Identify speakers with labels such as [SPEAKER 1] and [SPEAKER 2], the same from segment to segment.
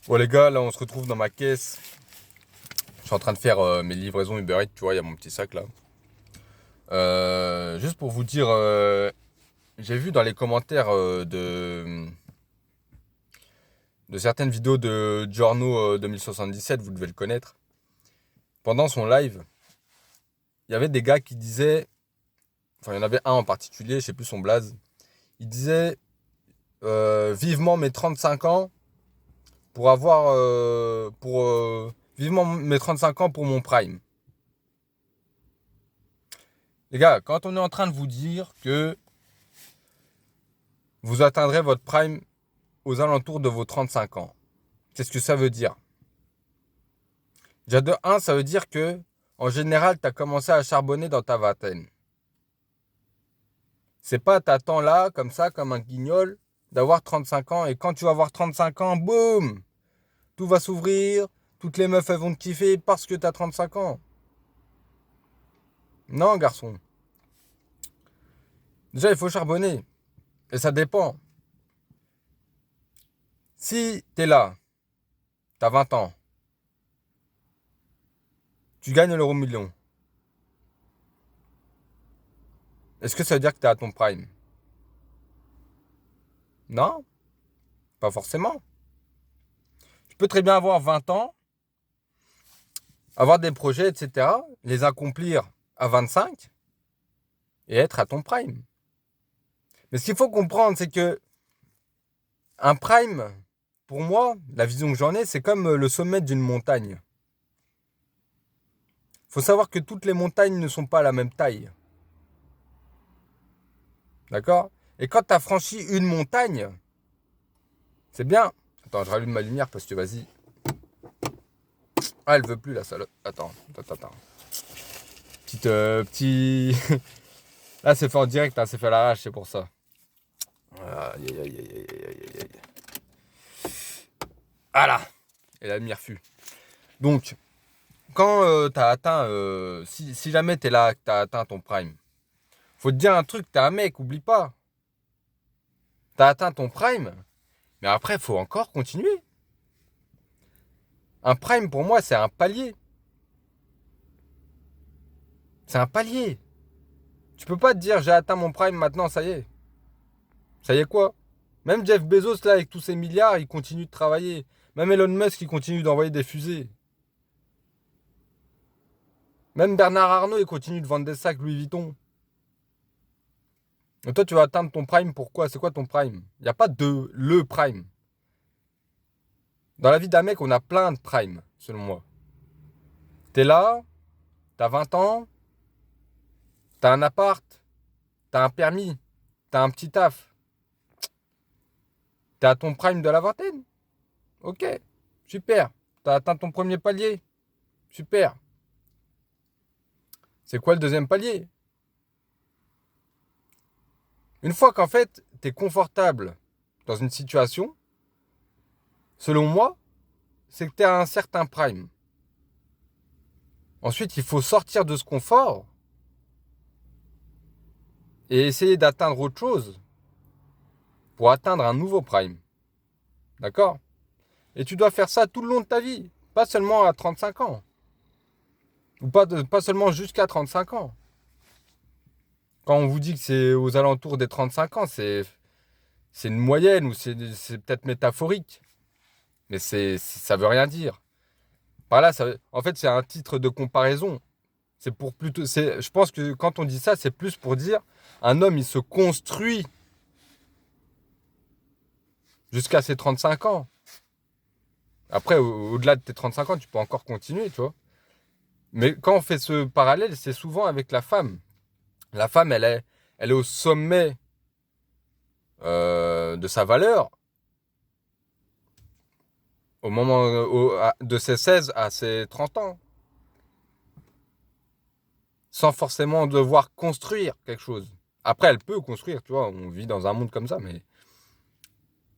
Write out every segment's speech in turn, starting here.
[SPEAKER 1] Bon les gars, là on se retrouve dans ma caisse. Je suis en train de faire mes livraisons Uber Eats, tu vois, il y a mon petit sac là. Juste pour vous dire, j'ai vu dans les commentaires de certaines vidéos de Giorno 2077, vous devez le connaître. Pendant son live, il y avait des gars qui disaient, enfin il y en avait un en particulier, je sais plus son blaze, il disait vivement mes 35 ans pour avoir, vivement mes 35 ans pour mon prime. Les gars, quand on est en train de vous dire que vous atteindrez votre prime aux alentours de vos 35 ans, qu'est-ce que ça veut dire? Déjà de un, ça veut dire que, en général, tu as commencé à charbonner dans ta vingtaine. C'est pas t'attends là, comme ça, comme un guignol, d'avoir 35 ans, et quand tu vas avoir 35 ans, boum, tout va s'ouvrir, toutes les meufs elles vont te kiffer parce que tu as 35 ans. Non, garçon. Déjà, il faut charbonner. Et ça dépend. Si t'es là, t'as 20 ans, tu gagnes l'euro million. Est-ce que ça veut dire que t'es à ton prime? Non, pas forcément. Tu peux très bien avoir 20 ans, avoir des projets, etc., les accomplir à 25 et être à ton prime. Mais ce qu'il faut comprendre, c'est que un prime, pour moi, la vision que j'en ai, c'est comme le sommet d'une montagne. Il faut savoir que toutes les montagnes ne sont pas à la même taille. D'accord? Et quand tu as franchi une montagne, c'est bien. Attends, je rallume ma lumière parce que vas-y. Ah, elle veut plus la salope. Attends. Petit. Là, c'est fait en direct, hein, c'est fait à l'arrache, c'est pour ça. Aïe, aïe, aïe, aïe, aïe, aïe, aïe. Ah là. Et la lumière fut. Donc, quand t'as atteint. Si jamais t'es là, que t'as atteint ton prime, faut te dire un truc, t'es un mec, oublie pas. T'as atteint ton prime, mais après, faut encore continuer. Un prime, pour moi, c'est un palier. C'est un palier. Tu peux pas te dire, j'ai atteint mon prime, maintenant, ça y est. Ça y est quoi? Même Jeff Bezos, là, avec tous ses milliards, il continue de travailler. Même Elon Musk, il continue d'envoyer des fusées. Même Bernard Arnault, il continue de vendre des sacs Louis Vuitton. Et toi, tu vas atteindre ton prime, pourquoi? C'est quoi ton prime? Il n'y a pas de le prime. Dans la vie d'un mec, on a plein de primes, selon moi. T'es là, t'as 20 ans, t'as un appart, t'as un permis, t'as un petit taf. T'es à ton prime de la vingtaine. Ok, super. T'as atteint ton premier palier. Super. C'est quoi le deuxième palier? Une fois qu'en fait, t'es confortable dans une situation, selon moi, c'est que t'es à un certain prime. Ensuite, il faut sortir de ce confort et essayer d'atteindre autre chose pour atteindre un nouveau prime. D'accord? Et tu dois faire ça tout le long de ta vie, pas seulement à 35 ans. Ou pas seulement jusqu'à 35 ans. Quand on vous dit que c'est aux alentours des 35 ans, c'est une moyenne ou c'est peut-être métaphorique. Mais ça veut rien dire. Par là, en fait, c'est un titre de comparaison. C'est pour plutôt. Je pense que quand on dit ça, c'est plus pour dire un homme, il se construit jusqu'à ses 35 ans. Après, au-delà de tes 35 ans, tu peux encore continuer, tu vois. Mais quand on fait ce parallèle, c'est souvent avec la femme. La femme, elle est au sommet de sa valeur au moment de ses 16 à ses 30 ans. Sans forcément devoir construire quelque chose. Après, elle peut construire, tu vois. On vit dans un monde comme ça, mais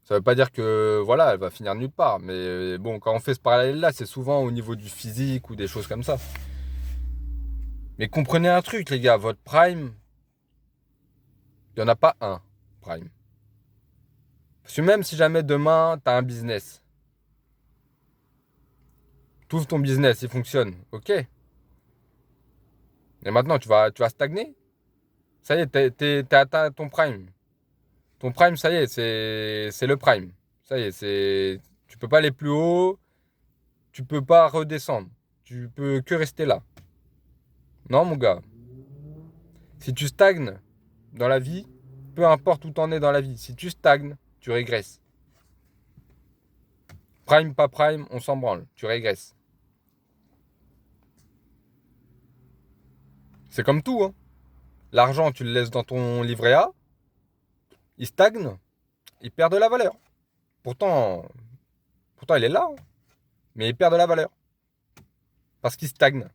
[SPEAKER 1] ça veut pas dire que, voilà, elle va finir nulle part. Mais bon, quand on fait ce parallèle-là, c'est souvent au niveau du physique ou des choses comme ça. Mais comprenez un truc, les gars, votre prime, il n'y en a pas un prime. Parce que même si jamais demain, tu as un business, Tu ouvres ton business, il fonctionne. Ok. Et maintenant, tu vas stagner. Ça y est, t'as atteint ton prime. Ton prime, ça y est, c'est le prime. Ça y est, tu peux pas aller plus haut, tu peux pas redescendre. Tu peux que rester là. Non, mon gars. Si tu stagnes dans la vie, peu importe où t'en es dans la vie, si tu stagnes, tu régresses. Prime, pas prime, on s'en branle. Tu régresses. C'est comme tout, hein. L'argent, tu le laisses dans ton livret A, il stagne, il perd de la valeur. Pourtant, il est là, hein, mais il perd de la valeur. Parce qu'il stagne.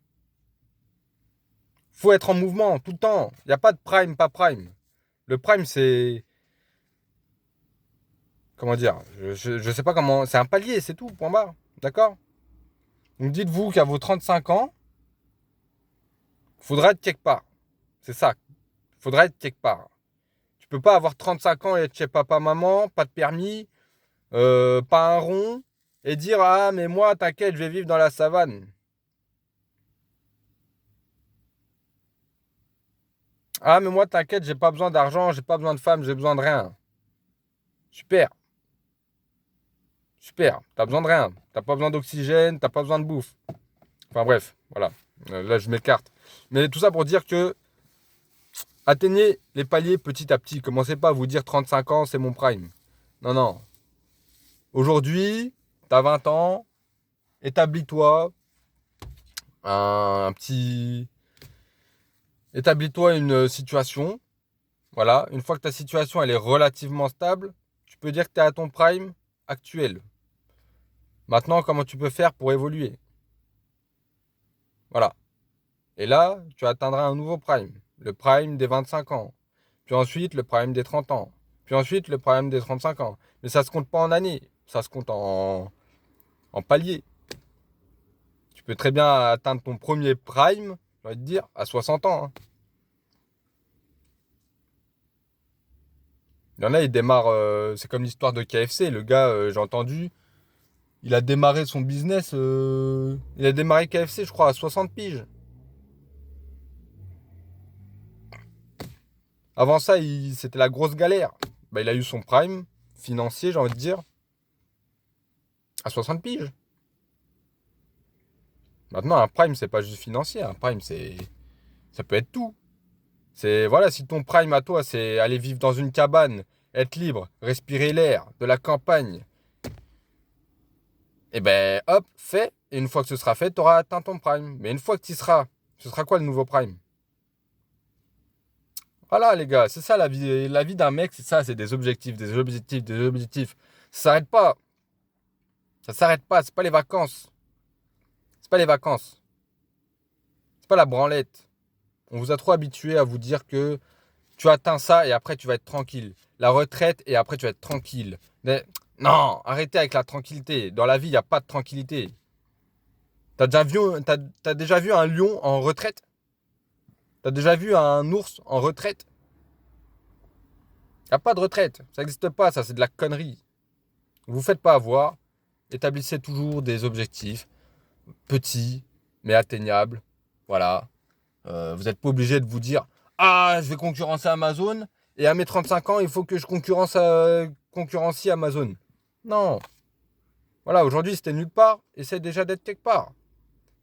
[SPEAKER 1] Faut être en mouvement tout le temps. Il n'y a pas de prime, pas prime. Le prime, c'est. Comment dire? Je sais pas comment. C'est un palier, c'est tout, point barre. D'accord? Donc dites-vous qu'à vos 35 ans, faudra être quelque part. C'est ça. Faudra être quelque part. Tu peux pas avoir 35 ans et être chez papa, maman, pas de permis, pas un rond, et dire ah, mais moi, t'inquiète, je vais vivre dans la savane. Ah, mais moi, t'inquiète, j'ai pas besoin d'argent, j'ai pas besoin de femme, j'ai besoin de rien. Super, super. T'as besoin de rien. T'as pas besoin d'oxygène, t'as pas besoin de bouffe. Enfin bref, voilà. Là, je m'écarte. Mais tout ça pour dire que atteignez les paliers petit à petit. Commencez pas à vous dire 35 ans, c'est mon prime. Non, non. Aujourd'hui, t'as 20 ans, établis-toi un petit. Établis-toi une situation. Voilà. Une fois que ta situation elle est relativement stable, tu peux dire que tu es à ton prime actuel. Maintenant, comment tu peux faire pour évoluer? Voilà. Et là, tu atteindras un nouveau prime. Le prime des 25 ans. Puis ensuite, le prime des 30 ans. Puis ensuite, le prime des 35 ans. Mais ça se compte pas en années. Ça se compte en paliers. Tu peux très bien atteindre ton premier prime, j'ai envie de dire, à 60 ans, hein. Il y en a, ils démarrent. C'est comme l'histoire de KFC. Le gars, j'ai entendu, il a démarré son business. Il a démarré KFC, je crois, à 60 piges. Avant ça, c'était la grosse galère. Bah, il a eu son prime financier, j'ai envie de dire, à 60 piges. Maintenant, un prime, c'est pas juste financier. Un prime, ça peut être tout. C'est, voilà, si ton prime à toi, c'est aller vivre dans une cabane, être libre, respirer l'air de la campagne, et ben, hop, fait. Et une fois que ce sera fait, tu auras atteint ton prime. Mais une fois que tu y seras, ce sera quoi le nouveau prime? Voilà, les gars, c'est ça la vie. La vie d'un mec, c'est ça, c'est des objectifs, des objectifs, des objectifs. Ça s'arrête pas. Ça s'arrête pas. C'est pas les vacances. C'est pas les vacances. C'est pas la branlette. On vous a trop habitué à vous dire que tu atteins ça et après tu vas être tranquille. La retraite et après tu vas être tranquille. Mais non, arrêtez avec la tranquillité. Dans la vie, il n'y a pas de tranquillité. T'as déjà vu un lion en retraite? T'as déjà vu un ours en retraite? Il n'y a pas de retraite. Ça n'existe pas, ça, c'est de la connerie. Vous ne faites pas avoir. Établissez toujours des objectifs petits, mais atteignables. Voilà. Vous n'êtes pas obligé de vous dire ah, je vais concurrencer Amazon et à mes 35 ans, il faut que je concurrencie Amazon. Non. Voilà, aujourd'hui, si t'es nulle part, essaie déjà d'être quelque part.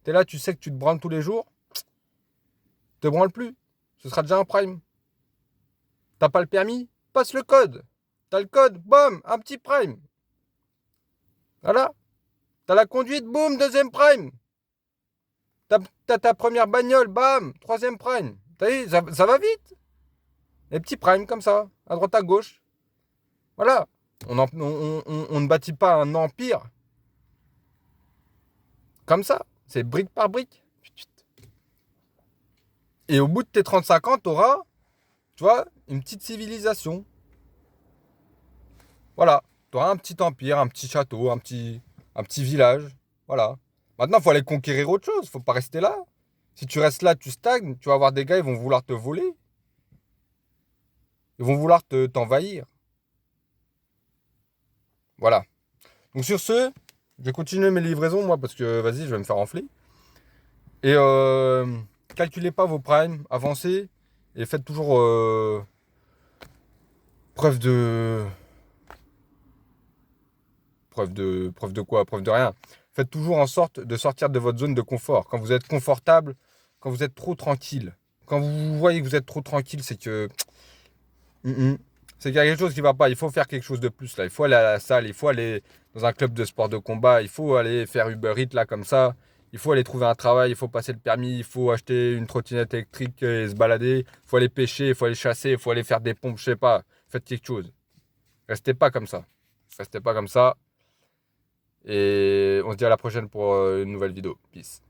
[SPEAKER 1] T'es là, tu sais que tu te branles tous les jours, te branle plus. Ce sera déjà un prime. T'as pas le permis? Passe le code. T'as le code, bam, un petit prime. Voilà. T'as la conduite, boum, deuxième prime. T'as ta première bagnole, bam, troisième prime. T'as vu, ça va vite. Les petits primes comme ça, à droite à gauche. Voilà. On ne bâtit pas un empire comme ça. C'est brique par brique. Et au bout de tes 35 ans, t'auras, tu vois, une petite civilisation. Voilà. T'auras un petit empire, un petit château, un petit village. Voilà. Maintenant, il faut aller conquérir autre chose. Faut pas rester là. Si tu restes là, tu stagnes. Tu vas avoir des gars, ils vont vouloir te voler. Ils vont vouloir t'envahir. Voilà. Donc sur ce, Je vais continuer mes livraisons, moi, parce que, vas-y, je vais me faire enfler. Et calculez pas vos primes, avancez, et faites toujours preuve de... Preuve de quoi? Preuve de rien. Faites toujours en sorte de sortir de votre zone de confort. Quand vous êtes confortable, quand vous êtes trop tranquille. Quand vous voyez que vous êtes trop tranquille, c'est que... C'est qu'il y a quelque chose qui va pas. Il faut faire quelque chose de plus là. Il faut aller à la salle, il faut aller dans un club de sport de combat, il faut aller faire Uber Eats là comme ça. Il faut aller trouver un travail, il faut passer le permis, il faut acheter une trottinette électrique et se balader. Il faut aller pêcher, il faut aller chasser, il faut aller faire des pompes, je sais pas. Faites quelque chose. Restez pas comme ça. Restez pas comme ça. Et on se dit à la prochaine pour une nouvelle vidéo. Peace.